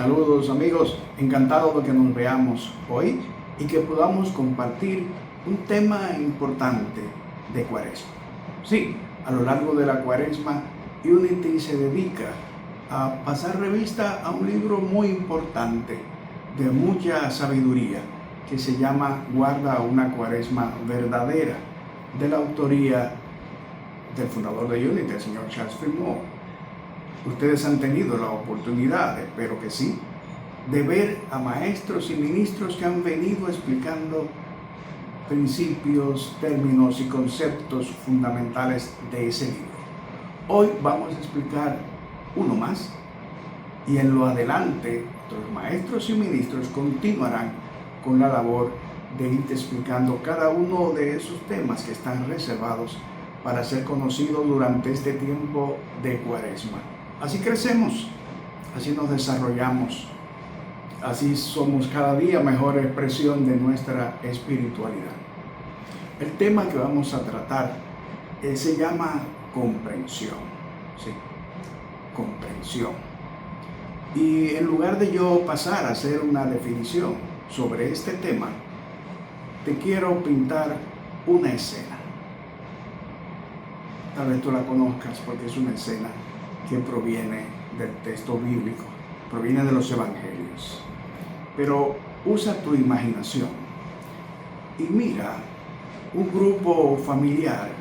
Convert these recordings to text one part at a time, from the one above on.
Saludos amigos, encantado de que nos veamos hoy y que podamos compartir un tema importante de Cuaresma. Sí, a lo largo de la Cuaresma, Unity se dedica a pasar revista a un libro muy importante de mucha sabiduría que se llama Guarda una Cuaresma verdadera, de la autoría del fundador de Unity, el señor Charles Fillmore. Ustedes han tenido la oportunidad, espero que sí, de ver a maestros y ministros que han venido explicando principios, términos y conceptos fundamentales de ese libro. Hoy vamos a explicar uno más y en lo adelante los maestros y ministros continuarán con la labor de ir explicando cada uno de esos temas que están reservados para ser conocidos durante este tiempo de Cuaresma. Así crecemos, así nos desarrollamos, así somos cada día mejor expresión de nuestra espiritualidad. El tema que vamos a tratar se llama comprensión, ¿sí? Comprensión. Y en lugar de yo pasar a hacer una definición sobre este tema, te quiero pintar una escena. Tal vez tú la conozcas porque es una escena que proviene del texto bíblico, proviene de los evangelios. Pero usa tu imaginación y mira un grupo familiar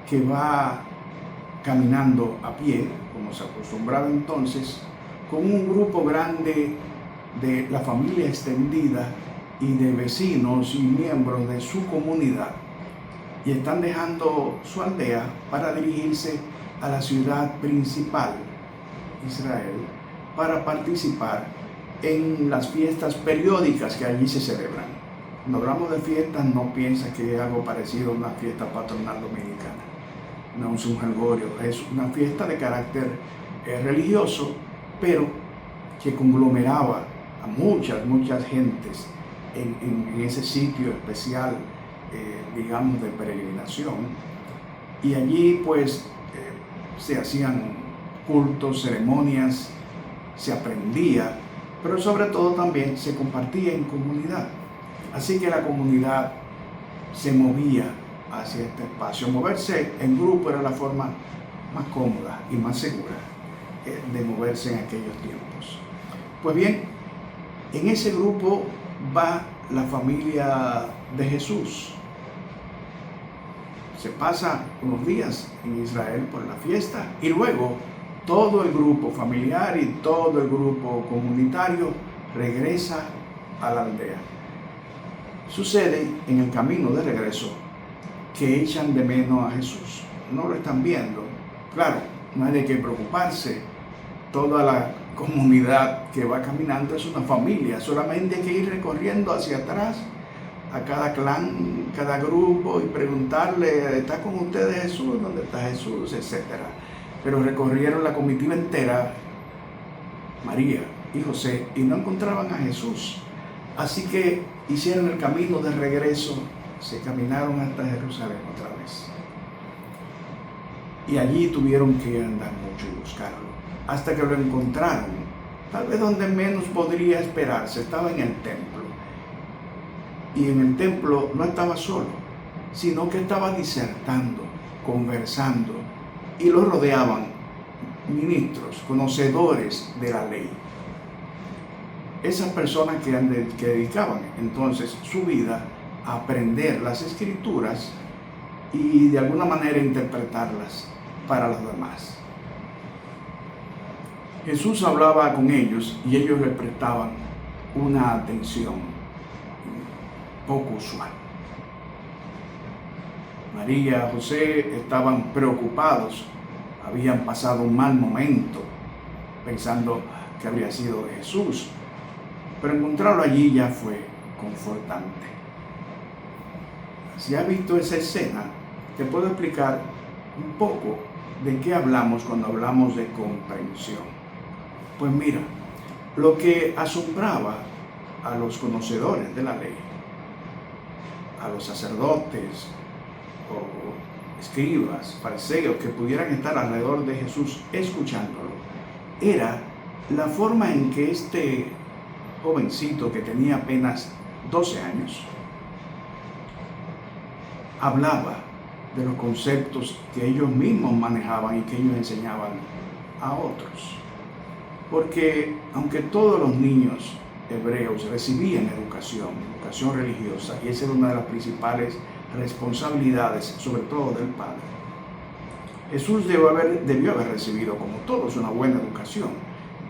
que va caminando a pie, como se acostumbraba entonces, con un grupo grande de la familia extendida y de vecinos y miembros de su comunidad, y están dejando su aldea para dirigirse a la ciudad principal, Israel, para participar en las fiestas periódicas que allí se celebran. Cuando hablamos de fiestas, no piensa que es algo parecido a una fiesta patronal dominicana. No es un jolgorio, es una fiesta de carácter religioso, pero que conglomeraba a muchas gentes en ese sitio especial, digamos, de peregrinación. Y allí pues se hacían cultos, ceremonias, se aprendía, pero sobre todo también se compartía en comunidad. Así que la comunidad se movía hacia este espacio. Moverse en grupo era la forma más cómoda y más segura de moverse en aquellos tiempos. Pues bien, en ese grupo va la familia de Jesús. Se pasa unos días en Israel por la fiesta y luego todo el grupo familiar y todo el grupo comunitario regresa a la aldea. Sucede en el camino de regreso que echan de menos a Jesús. No lo están viendo. Claro, no hay de qué preocuparse. Toda la comunidad que va caminando es una familia. Solamente hay que ir recorriendo hacia atrás a cada clan, cada grupo y preguntarle, ¿está con ustedes Jesús? ¿Dónde está Jesús? Etcétera. Pero recorrieron la comitiva entera, María y José, y no encontraban a Jesús. Así que hicieron el camino de regreso, se caminaron hasta Jerusalén otra vez. Y allí tuvieron que andar mucho y buscarlo, hasta que lo encontraron, tal vez donde menos podría esperarse, estaba en el templo. Y en el templo no estaba solo, sino que estaba disertando, conversando, y lo rodeaban ministros, conocedores de la ley. Esas personas que dedicaban entonces su vida a aprender las escrituras y de alguna manera interpretarlas para los demás. Jesús hablaba con ellos y ellos le prestaban una atención poco usual. María y José estaban preocupados, habían pasado un mal momento pensando que habría sido de Jesús, pero encontrarlo allí ya fue confortante. Si has visto esa escena, te puedo explicar un poco de qué hablamos cuando hablamos de comprensión. Pues mira, lo que asombraba a los conocedores de la ley, a los sacerdotes o escribas, fariseos que pudieran estar alrededor de Jesús escuchándolo, era la forma en que este jovencito que tenía apenas 12 años hablaba de los conceptos que ellos mismos manejaban y que ellos enseñaban a otros. Porque aunque todos los niños hebreos recibían educación religiosa, y esa era una de las principales responsabilidades, sobre todo del padre, Jesús debió haber recibido, como todos, una buena educación.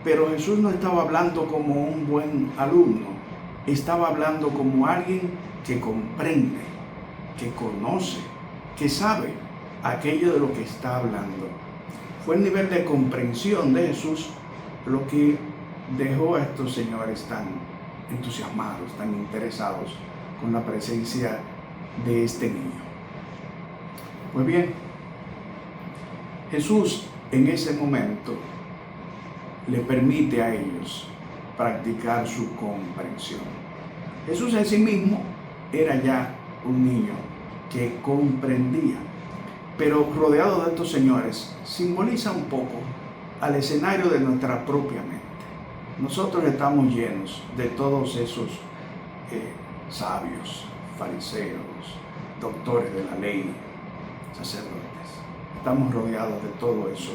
Pero Jesús no estaba hablando como un buen alumno, estaba hablando como alguien que comprende, que conoce, que sabe aquello de lo que está hablando. Fue el nivel de comprensión de Jesús lo que dejó a estos señores tan entusiasmados, tan interesados con la presencia de este niño. Pues bien, Jesús en ese momento le permite a ellos practicar su comprensión. Jesús en sí mismo era ya un niño que comprendía, pero rodeado de estos señores simboliza un poco al escenario de nuestra propia mente. Nosotros estamos llenos de todos esos sabios, fariseos, doctores de la ley, sacerdotes. Estamos rodeados de todo eso.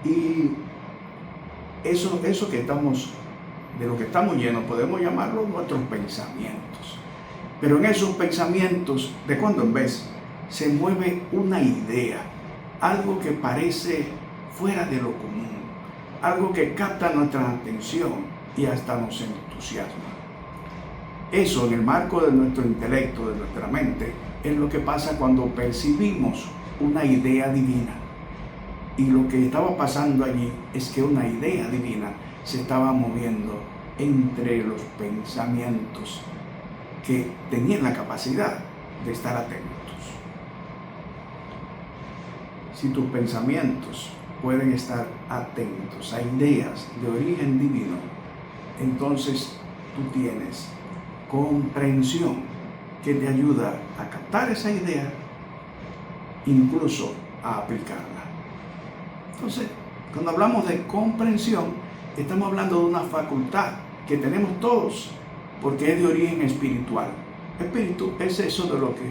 Y eso que estamos, de lo que estamos llenos, podemos llamarlo nuestros pensamientos. Pero en esos pensamientos, de cuando en vez, se mueve una idea, algo que parece fuera de lo común, algo que capta nuestra atención y hasta nos entusiasma. Eso, en el marco de nuestro intelecto, de nuestra mente, es lo que pasa cuando percibimos una idea divina. Y lo que estaba pasando allí es que una idea divina se estaba moviendo entre los pensamientos que tenían la capacidad de estar atentos. Si tus pensamientos pueden estar atentos a ideas de origen divino, entonces tú tienes comprensión que te ayuda a captar esa idea, incluso a aplicarla. Entonces, cuando hablamos de comprensión, estamos hablando de una facultad que tenemos todos, porque es de origen espiritual. Espíritu es eso de lo que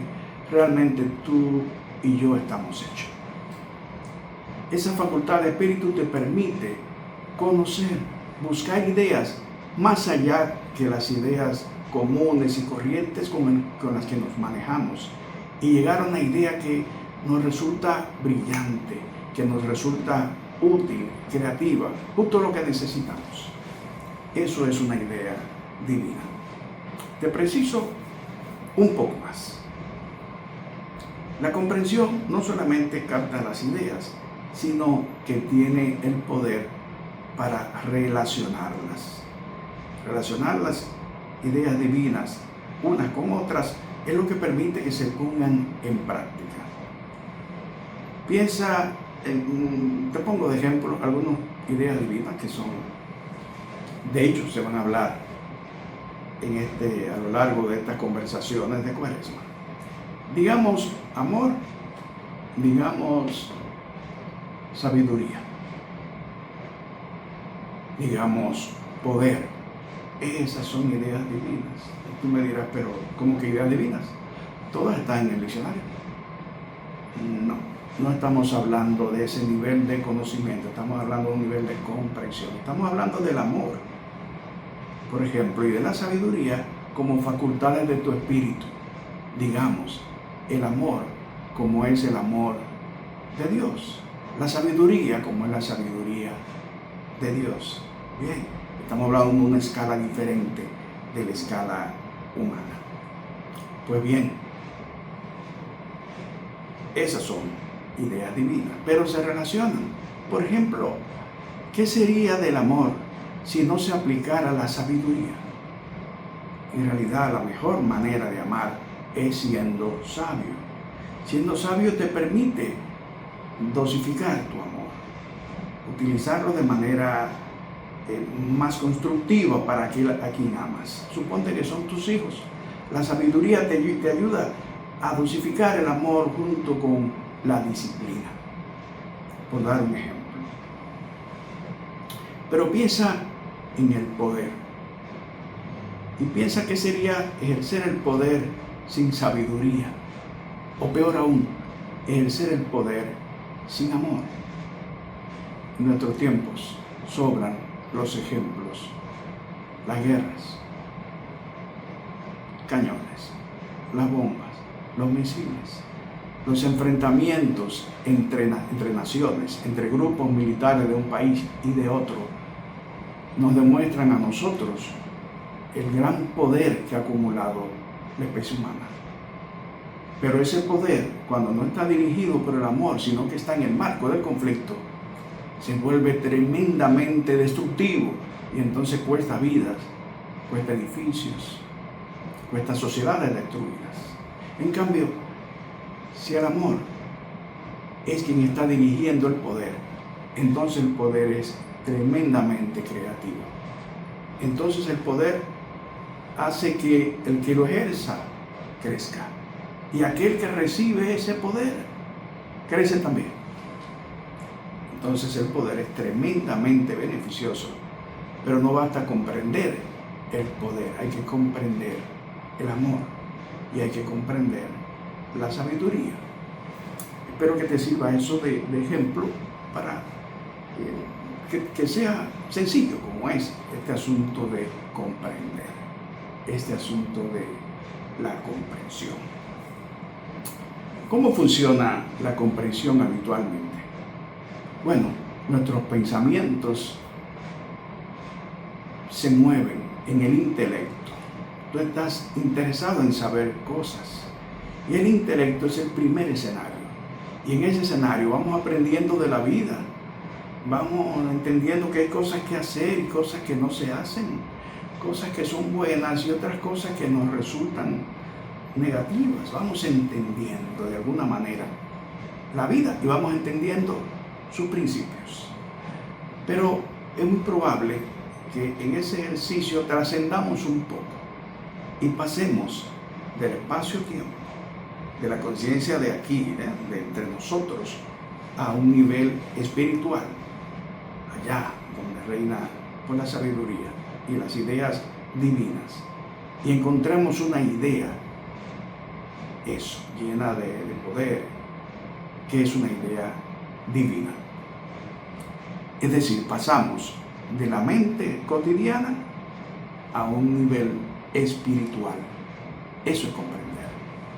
realmente tú y yo estamos hechos. Esa facultad de espíritu te permite conocer, buscar ideas más allá que las ideas comunes y corrientes con las que nos manejamos, y llegar a una idea que nos resulta brillante, que nos resulta útil, creativa, justo lo que necesitamos. Eso es una idea divina. Te preciso un poco más. La comprensión no solamente capta las ideas, sino que tiene el poder para relacionarlas. Relacionar las ideas divinas unas con otras es lo que permite que se pongan en práctica. Piensa, te pongo de ejemplo algunas ideas divinas que son, de hecho, se van a hablar a lo largo de estas conversaciones de Cuaresma. Digamos amor, digamos sabiduría, digamos poder. Esas son ideas divinas. Y tú me dirás, pero ¿cómo que ideas divinas? Todas están en el diccionario. No estamos hablando de ese nivel de conocimiento, estamos hablando de un nivel de comprensión. Estamos hablando del amor, por ejemplo, y de la sabiduría como facultades de tu espíritu. Digamos, el amor como es el amor de Dios. La sabiduría como es la sabiduría de Dios. Bien, estamos hablando de una escala diferente de la escala humana. Pues bien, esas son ideas divinas, pero se relacionan. Por ejemplo, ¿qué sería del amor si no se aplicara la sabiduría? En realidad, la mejor manera de amar es siendo sabio. Siendo sabio te permite dosificar tu amor, utilizarlo de manera más constructiva para a quien amas. Suponte que son tus hijos. La sabiduría te ayuda a dosificar el amor junto con la disciplina. Por dar un ejemplo. Pero piensa en el poder. Y piensa que sería ejercer el poder sin sabiduría. O peor aún, ejercer el poder sin amor. En nuestros tiempos sobran los ejemplos, las guerras, cañones, las bombas, los misiles, los enfrentamientos entre naciones, entre grupos militares de un país y de otro, nos demuestran a nosotros el gran poder que ha acumulado la especie humana. Pero ese poder, cuando no está dirigido por el amor, sino que está en el marco del conflicto, se vuelve tremendamente destructivo y entonces cuesta vidas, cuesta edificios, cuesta sociedades destruidas. En cambio, si el amor es quien está dirigiendo el poder, entonces el poder es tremendamente creativo. Entonces el poder hace que el que lo ejerza crezca. Y aquel que recibe ese poder crece también. Entonces el poder es tremendamente beneficioso. Pero no basta comprender el poder, hay que comprender el amor y hay que comprender la sabiduría. Espero que te sirva eso de ejemplo para que sea sencillo como es este asunto de comprender, este asunto de la comprensión. ¿Cómo funciona la comprensión habitualmente? Bueno, nuestros pensamientos se mueven en el intelecto. Tú estás interesado en saber cosas y el intelecto es el primer escenario. Y en ese escenario vamos aprendiendo de la vida, vamos entendiendo que hay cosas que hacer y cosas que no se hacen, cosas que son buenas y otras cosas que nos resultan negativas. Vamos entendiendo de alguna manera la vida y vamos entendiendo sus principios. Pero es muy probable que en ese ejercicio trascendamos un poco y pasemos del espacio-tiempo, de la conciencia de aquí, de entre nosotros, a un nivel espiritual, allá donde reina por la sabiduría y las ideas divinas, y encontramos una idea, eso, llena de poder, que es una idea divina. Es decir, pasamos de la mente cotidiana a un nivel espiritual. Eso es comprender.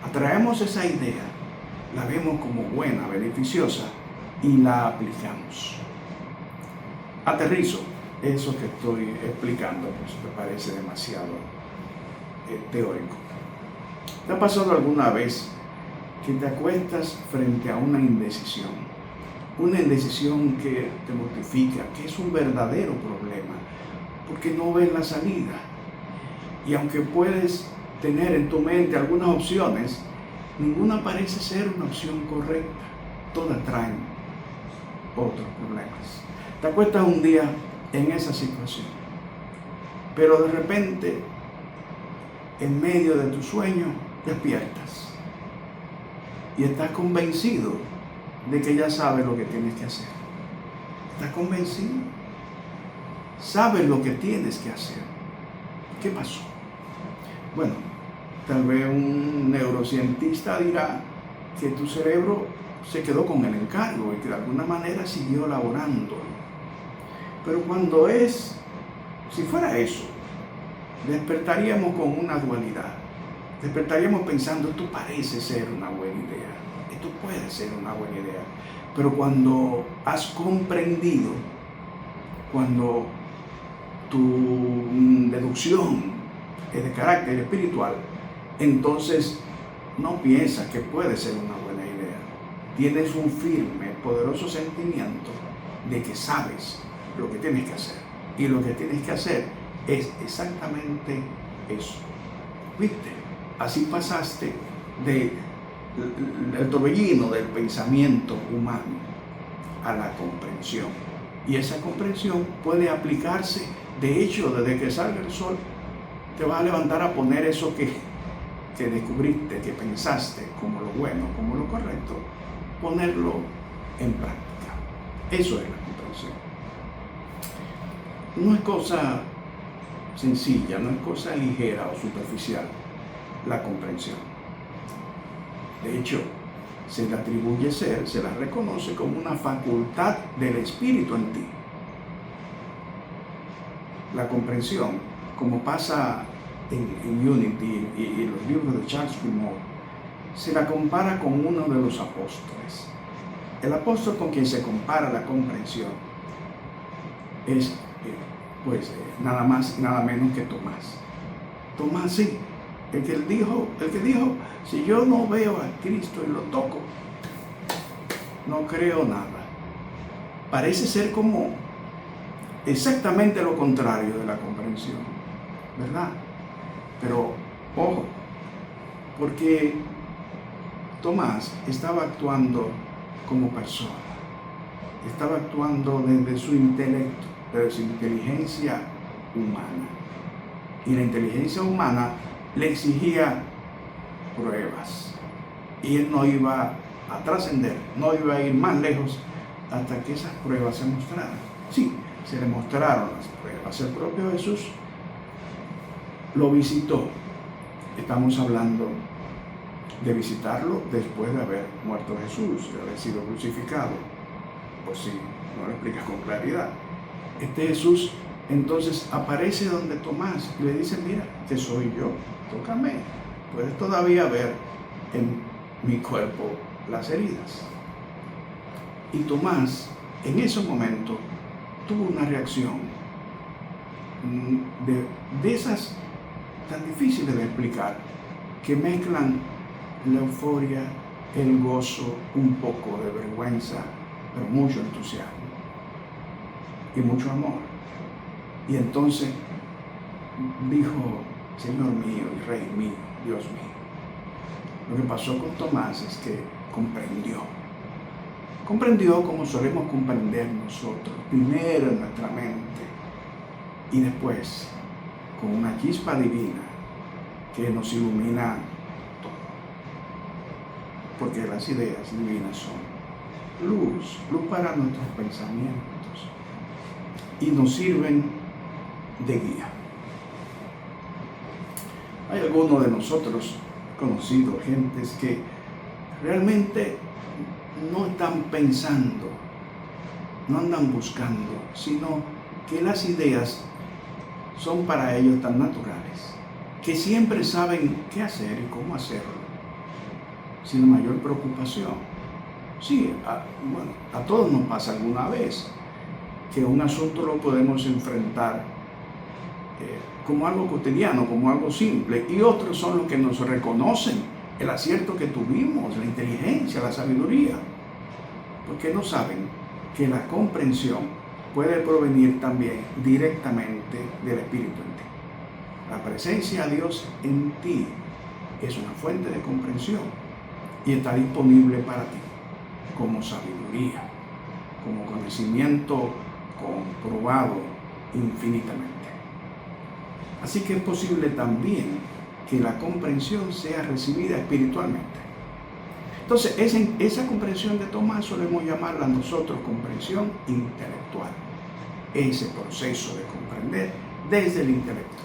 Atraemos esa idea, la vemos como buena, beneficiosa y la aplicamos. Aterrizo eso que estoy explicando, pues me parece demasiado teórico. ¿Te ha pasado alguna vez que te acuestas frente a una indecisión? Una indecisión que te mortifica, que es un verdadero problema, porque no ves la salida. Y aunque puedes tener en tu mente algunas opciones, ninguna parece ser una opción correcta. Todas traen otros problemas. Te acuestas un día en esa situación, pero de repente, en medio de tu sueño, despiertas y estás convencido de que ya sabes lo que tienes que hacer. ¿Estás convencido? Sabes lo que tienes que hacer. ¿Qué pasó? Bueno, tal vez un neurocientista dirá que tu cerebro se quedó con el encargo y que de alguna manera siguió elaborándolo. Pero si fuera eso, despertaríamos con una dualidad. Despertaríamos pensando, esto parece ser una buena idea, esto puede ser una buena idea. Pero cuando has comprendido, cuando tu deducción es de carácter espiritual, entonces no piensas que puede ser una buena idea. Tienes un firme, poderoso sentimiento de que sabes lo que tienes que hacer. Y lo que tienes que hacer es exactamente eso. ¿Viste? Así pasaste del torbellino del pensamiento humano a la comprensión. Y esa comprensión puede aplicarse. De hecho, desde que salga el sol, te vas a levantar a poner eso que descubriste, que pensaste como lo bueno, como lo correcto, ponerlo en práctica. Eso es la comprensión. no es cosa sencilla, no es cosa ligera o superficial la comprensión. De hecho, se le atribuye ser, se la reconoce como una facultad del Espíritu en ti. La comprensión, como pasa en Unity y los libros de Charles Wilmot, se la compara con uno de los apóstoles. El apóstol con quien se compara la comprensión es nada más y nada menos que Tomás. Tomás, sí, el que dijo, si yo no veo a Cristo y lo toco, no creo nada. Parece ser como exactamente lo contrario de la comprensión, ¿verdad? Pero, ojo, porque Tomás estaba actuando como persona, estaba actuando desde su intelecto, desde su inteligencia humana. Y la inteligencia humana le exigía pruebas. Y él no iba a trascender, no iba a ir más lejos hasta que esas pruebas se mostraran. Sí, se le mostraron las pruebas. El propio Jesús lo visitó. Estamos hablando de visitarlo después de haber muerto Jesús, de haber sido crucificado. Pues sí, no lo explicas con claridad. Este Jesús entonces aparece donde Tomás y le dice, mira, que soy yo, tócame, puedes todavía ver en mi cuerpo las heridas. Y Tomás en ese momento tuvo una reacción de esas tan difíciles de explicar, que mezclan la euforia, el gozo, un poco de vergüenza, pero mucho entusiasmo y mucho amor. Y entonces dijo, Señor mío y Rey mío, Dios mío. Lo que pasó con Tomás es que comprendió como solemos comprender nosotros, primero en nuestra mente y después con una chispa divina que nos ilumina todo. Porque las ideas divinas son luz para nuestros pensamientos y nos sirven de guía. Hay algunos de nosotros conocidos, gentes que realmente no están pensando, no andan buscando, sino que las ideas son para ellos tan naturales, que siempre saben qué hacer y cómo hacerlo, sin mayor preocupación. Sí, a todos nos pasa alguna vez que un asunto lo podemos enfrentar como algo cotidiano, como algo simple, y otros son los que nos reconocen el acierto que tuvimos, la inteligencia, la sabiduría, porque no saben que la comprensión puede provenir también directamente del Espíritu en ti. La presencia de Dios en ti es una fuente de comprensión y está disponible para ti como sabiduría, como conocimiento comprobado infinitamente. Así que es posible también que la comprensión sea recibida espiritualmente. Entonces, esa comprensión de Tomás solemos llamarla nosotros comprensión intelectual. Ese proceso de comprender desde el intelecto.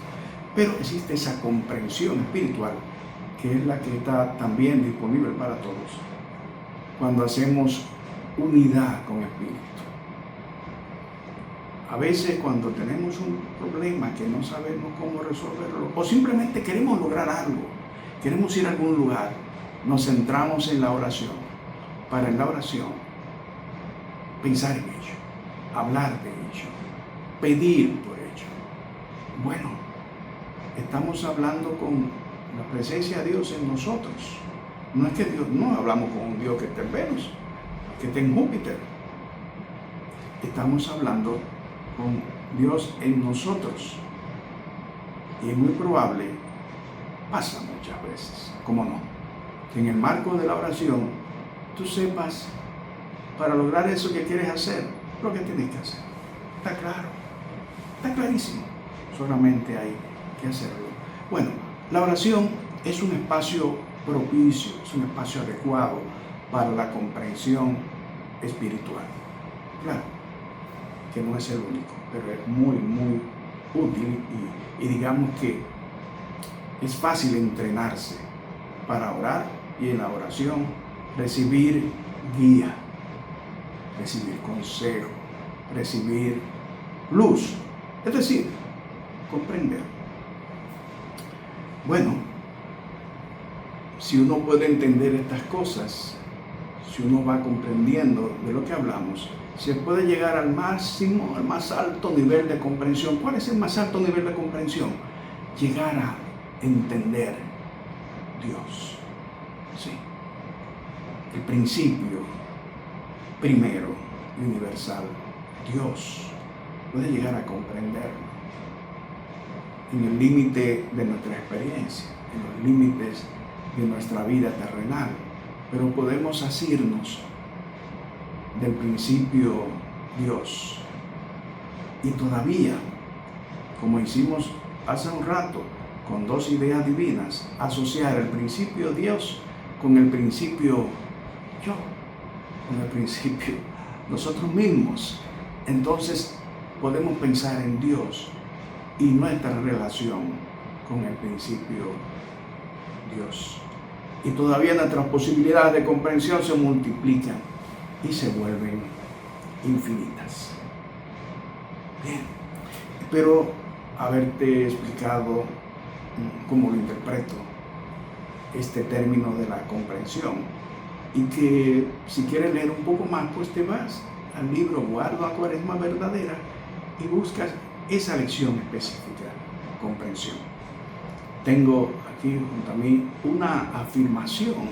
Pero existe esa comprensión espiritual, que es la que está también disponible para todos, cuando hacemos unidad con Espíritu. A veces cuando tenemos un problema que no sabemos cómo resolverlo, o simplemente queremos lograr algo, queremos ir a algún lugar, nos centramos en la oración, para en la oración pensar en ello, hablar de ello, pedir por ello. Bueno, estamos hablando con la presencia de Dios en nosotros. No es que Dios, no hablamos con un Dios que está en Venus, que está en Júpiter. Estamos hablando con Dios en nosotros. Y es muy probable, pasa muchas veces, ¿cómo no?, que en el marco de la oración tú sepas, para lograr eso que quieres hacer, lo que tienes que hacer. Está claro, está clarísimo. Solamente hay que hacerlo. Bueno, la oración es un espacio propicio, es un espacio adecuado para la comprensión espiritual. Claro que no es el único, pero es muy, muy útil y digamos que es fácil entrenarse para orar y en la oración recibir guía, recibir consejo, recibir luz, es decir, comprender. Bueno, si uno puede entender estas cosas, si uno va comprendiendo de lo que hablamos, se puede llegar al máximo, al más alto nivel de comprensión. ¿Cuál es el más alto nivel de comprensión? Llegar a entender Dios. Sí. El principio primero y universal, Dios, puede llegar a comprenderlo en el límite de nuestra experiencia, en los límites de nuestra vida terrenal, pero podemos asirnos del principio Dios y todavía, como hicimos hace un rato con dos ideas divinas, asociar el principio Dios con el principio yo, con el principio nosotros mismos. Entonces podemos pensar en Dios y nuestra relación con el principio Dios. Y todavía nuestras posibilidades de comprensión se multiplican y se vuelven infinitas. Bien, espero haberte explicado cómo lo interpreto este término de la comprensión y que si quieres leer un poco más, pues te vas al libro Guardo a Cuaresma Verdadera y buscas esa lección específica, comprensión. Tengo aquí junto a mí una afirmación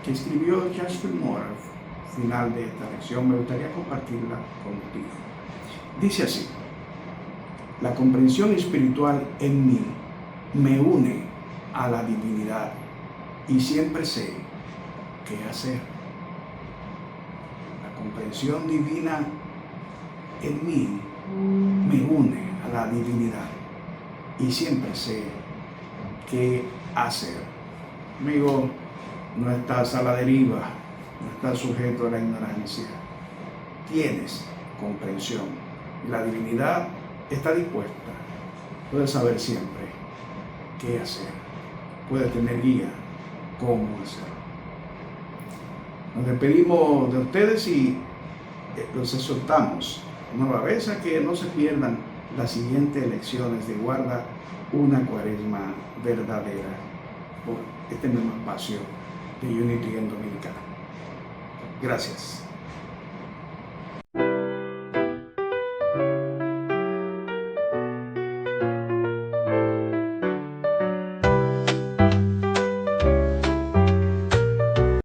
que escribió Jasper Moore al final de esta lección. Me gustaría compartirla contigo. Dice así: la comprensión espiritual en mí me une a la divinidad y siempre sé qué hacer. La comprensión divina en mí me une a la divinidad y siempre sé qué hacer. Amigo, no estás a la deriva, no estás sujeto a la ignorancia. Tienes comprensión y la divinidad está dispuesta. Puedes saber siempre qué hacer. Puedes tener guía cómo hacerlo. Nos despedimos de ustedes y los exhortamos nueva vez a que no se pierdan las siguientes lecciones de Guarda una Cuaresma Verdadera por este mismo espacio de Unity en Dominicana. Gracias.